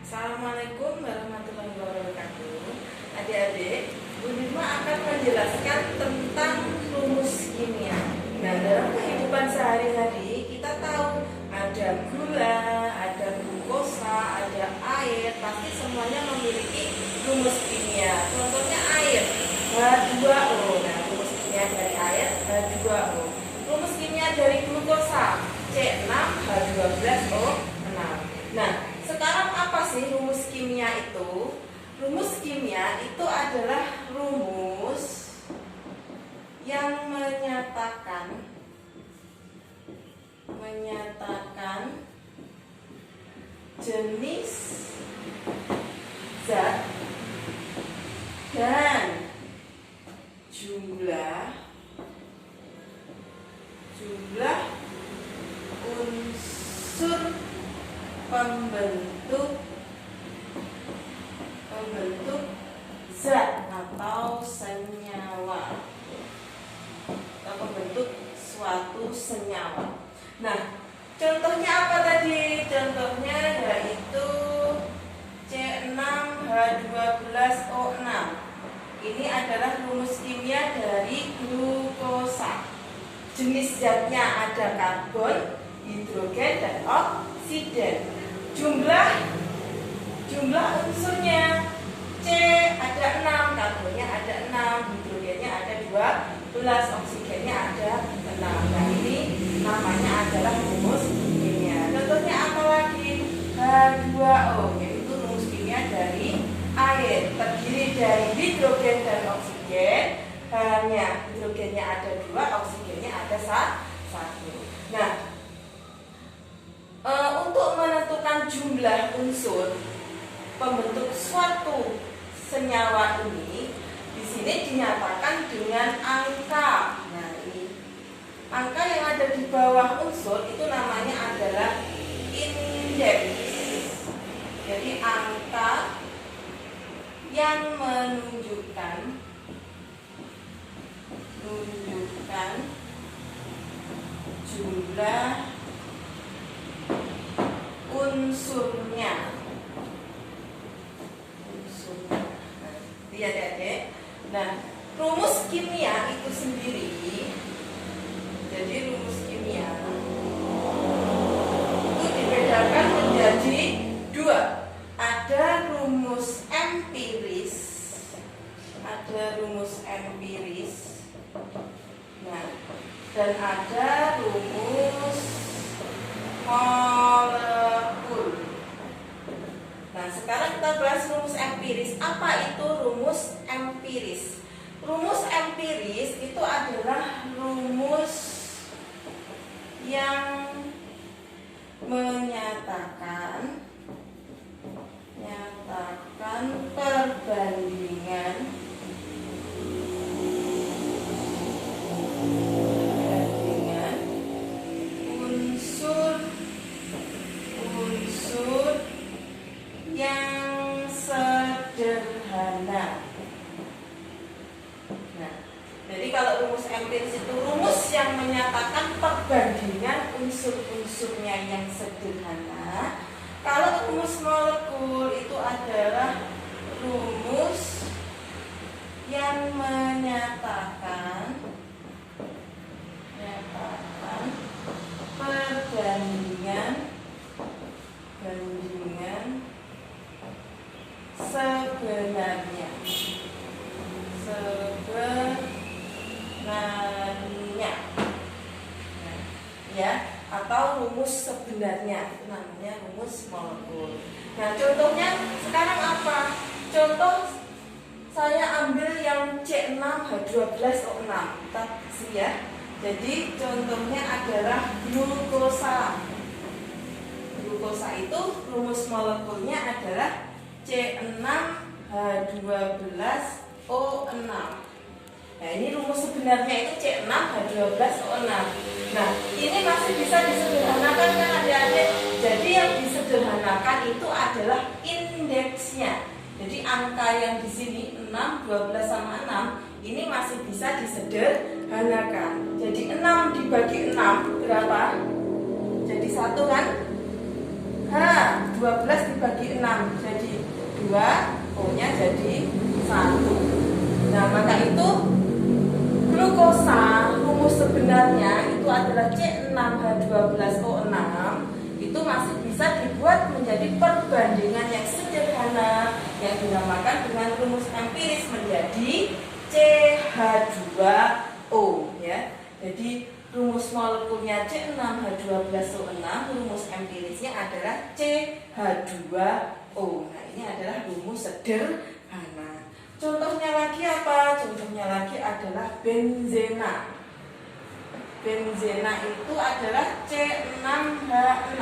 Assalamualaikum warahmatullahi wabarakatuh. Adik-adik, Bu Nirma akan menjelaskan tentang rumus kimia. Nah, dalam kehidupan sehari-hari kita tahu ada gula, ada glukosa, ada air. Pasti semuanya memiliki rumus kimia. Contohnya air, H2O. Nah, rumus kimia dari air H2O. Rumus kimia dari glukosa C6H12O6. Nah, sekarang apa sih rumus kimia itu? Rumus kimia itu adalah rumus yang menyatakan jenis zat dan jumlah unsur pembentuk zat atau senyawa atau pembentuk suatu senyawa. Nah, contohnya apa tadi? Contohnya yaitu C6H12O6. Ini adalah rumus kimia dari glukosa. Jenis zatnya ada karbon, hidrogen, dan oksigen. Jumlah unsurnya C ada 6, karbonnya ada 6, hidrogennya ada 12, oksigennya ada 6. Nah, ini namanya adalah rumus kimia. Contohnya apa lagi? H2O, yaitu rumus kimia dari air, terdiri dari hidrogen dan oksigen. Hanya hidrogennya ada 2, oksigennya ada 1. Nah, untuk menentukan jumlah unsur pembentuk suatu senyawa ini, di sini dinyatakan dengan angka. Nah, ini angka yang ada di bawah unsur itu namanya adalah indeks. Jadi angka yang menunjukkan jumlah unsurnya. Lihat adik. Nah, rumus kimia itu sendiri. Jadi rumus kimia itu dibedakan menjadi 2. Ada rumus empiris. Nah, dan ada rumus molekul. Nah, sekarang kita bahas rumus empiris. Apa itu rumus empiris? Rumus empiris itu adalah rumus yang menyatakan perbandingan unsur yang sederhana. Nah, jadi kalau rumus empiris itu rumus yang menyatakan perbandingan unsur-unsurnya yang sederhana. Kalau rumus molekul itu adalah rumus yang menyatakan perbandingan sebenarnya. Ya, atau rumus sebenarnya, itu namanya rumus molekul. Nah, contohnya sekarang apa? Contoh saya ambil yang C6H12O6 tadi ya. Jadi contohnya adalah glukosa. Glukosa itu rumus molekulnya adalah C6H12O6. Nah, ini rumus sebenarnya itu C6H12O6. Nah, ini masih bisa disederhanakan kan adik-adik? Jadi yang disederhanakan itu adalah indeksnya. Jadi angka yang di sini 6, 12 sama 6 ini masih bisa disederhanakan. Jadi 6 dibagi 6 berapa? Jadi 1 kan? H 12 dibagi 6 jadi 2, O-nya jadi 1. Nah, maka itu glukosa rumus sebenarnya itu adalah C6H12O6. Itu masih bisa dibuat menjadi perbandingan yang sederhana yang dinamakan dengan rumus empiris menjadi CH2O ya. Jadi rumus molekulnya C6H12O6, rumus empirisnya adalah CH2O. Nah, ini adalah rumus sederhana. Contohnya lagi apa? Contohnya lagi adalah benzena. Benzena itu adalah C6H6.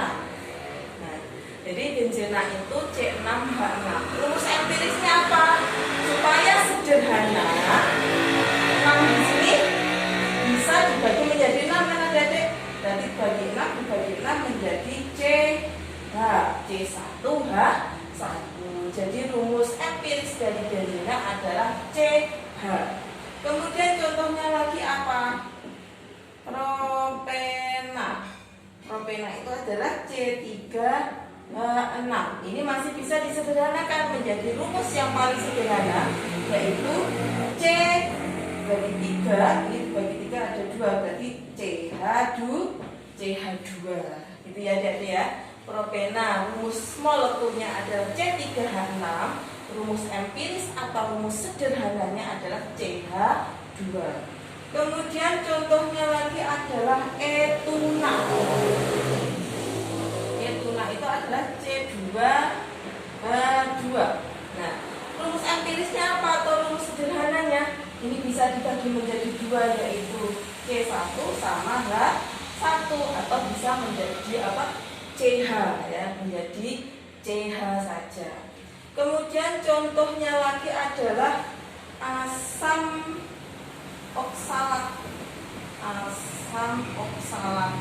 Nah, jadi benzena itu C6H6. Rumus empirisnya apa? Supaya sederhana, 6 di sini bisa dibagi menjadi 6 kan adik-adik? Berarti bagi 6 dibagi 6 menjadi CH, C1H1. Jadi rumus empiris dari benzena adalah CH. Kemudian contohnya lagi apa? Propena. Propena itu adalah C3H6. Ini masih bisa disederhanakan menjadi rumus yang paling sederhana, yaitu C bagi 3, ini bagi 3 ada 2, berarti CH2. Itu ya adik-adik ya. Propena rumus molekulnya adalah C3H6, rumus empiris atau rumus sederhananya adalah CH2. Kemudian contohnya lagi adalah etuna. Etuna itu adalah C2H2. Nah, rumus empirisnya apa atau rumus sederhananya? Ini bisa dibagi menjadi 2, yaitu C1 sama H1, atau bisa menjadi apa? CH ya, menjadi CH saja. Kemudian contohnya lagi adalah asam oksalat. Asam oksalat.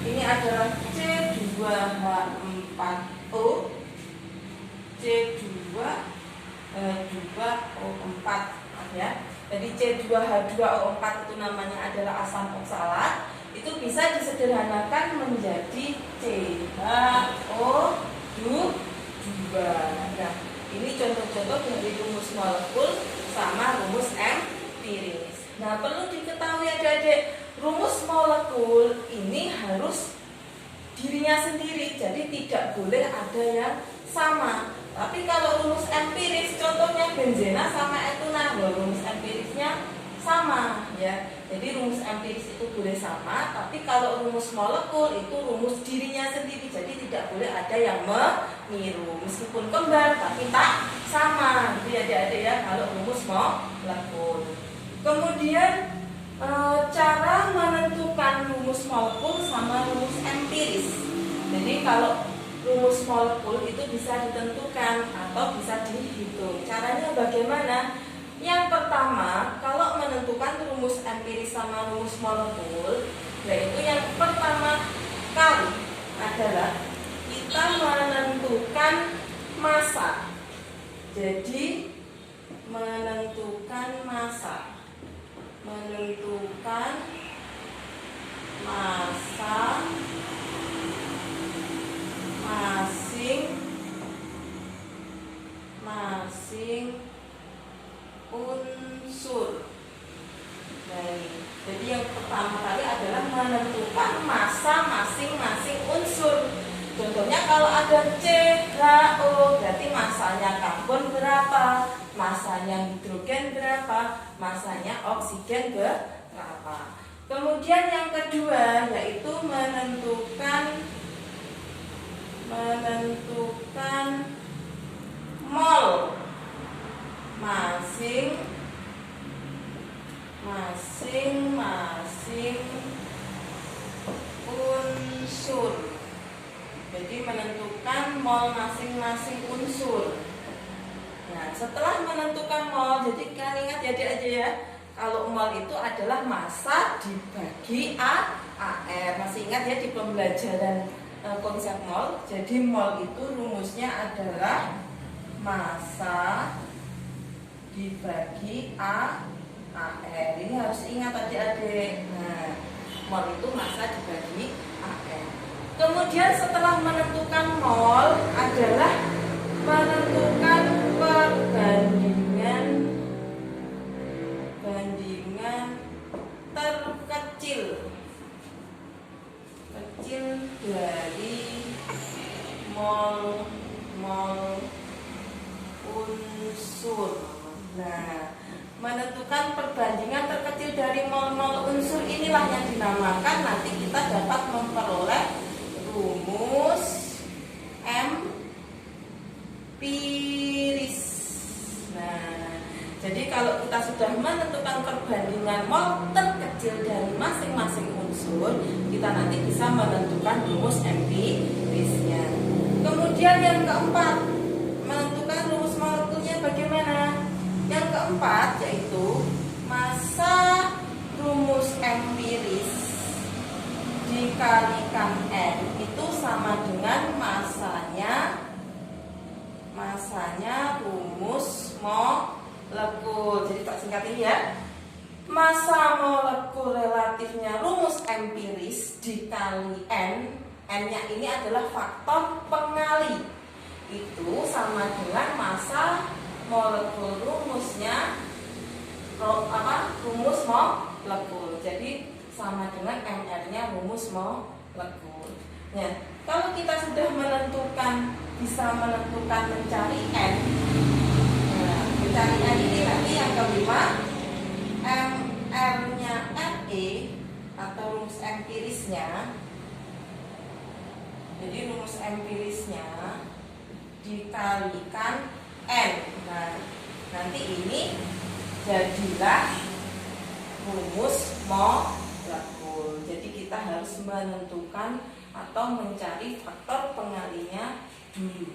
Ini adalah C2H4O, C2H2O4 ya. Jadi C2H2O4 itu namanya adalah asam oksalat. Itu bisa disederhanakan menjadi CHO2. Nah, ini contoh-contoh dari rumus molekul sama rumus empiris. Nah, perlu diketahui adik-adik, rumus molekul ini harus dirinya sendiri, jadi tidak boleh ada yang sama. Tapi kalau rumus empiris, contohnya benzena sama etuna, rumus empirisnya sama ya. Jadi rumus empiris itu boleh sama, tapi kalau rumus molekul itu rumus dirinya sendiri, jadi tidak boleh ada yang meniru. Meskipun kembar tapi tak sama, gitu ya adik-adik ya, kalau rumus molekul. Kemudian cara menentukan rumus molekul sama rumus empiris. Jadi kalau rumus molekul itu bisa ditentukan atau bisa dihitung. Caranya bagaimana? Yang pertama, kalau menentukan rumus empiris sama rumus molekul, yaitu yang pertama kali adalah kita menentukan massa. Jadi menentukan massa masing-masing unsur. Jadi yang pertama kali adalah menentukan massa masing-masing unsur. Contohnya kalau ada CHO, berarti massanya karbon berapa, massanya hidrogen berapa, massanya oksigen berapa. Kemudian yang kedua yaitu menentukan mol masing-masing unsur. Jadi menentukan mol masing-masing unsur. Nah, setelah menentukan mol, jadi kan ingat ya aja ya, kalau mol itu adalah massa dibagi AR. Masih ingat ya di pembelajaran konsep mol. Jadi mol itu rumusnya adalah massa dibagi AR. Ini harus ingat adik-adik. Nah, mol itu massa dibagi AR. Kemudian setelah menentukan mol adalah menentukan bandingan terkecil dari mol unsur. Nah, menentukan perbandingan terkecil dari mol unsur inilah yang dinamakan nanti kita dapat memperoleh rumus empiris. Nah, jadi kalau kita sudah menentukan perbandingan mol terkecil dari masing-masing unsur, kita nanti bisa menentukan rumus empirisnya. Kemudian yang keempat, menentukan rumus molekulnya bagaimana? Yang keempat yaitu massa rumus empiris dikalikan N itu sama dengan masanya rumus molekul. Jadi tak singkat ini ya. Massa molekul relatifnya rumus empiris dikali N. N-nya ini adalah faktor pengali. Itu sama dengan massa molekul rumusnya rumus molekul. Jadi sama dengan MR-nya rumus molekul. Nah, kalau kita sudah bisa menentukan mencari N. Nah, mencari N ini nanti yang kelima, MR-nya RE atau rumus empirisnya. Jadi rumus empirisnya dikalikan N. Nah, nanti ini jadilah rumus molekul. Jadi kita harus menentukan atau mencari faktor pengalinya dulu.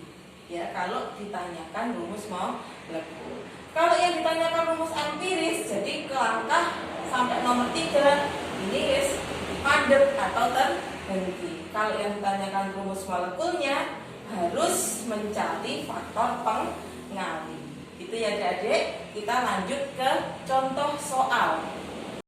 Ya, kalau ditanyakan rumus molekul. Kalau yang ditanyakan rumus empiris, jadi ke langkah sampai nomor 3 ini guys, padat atau terhenti. Kalau yang ditanyakan rumus molekulnya harus mencari faktor pengali. Itu ya adik-adik. Kita lanjut ke contoh soal.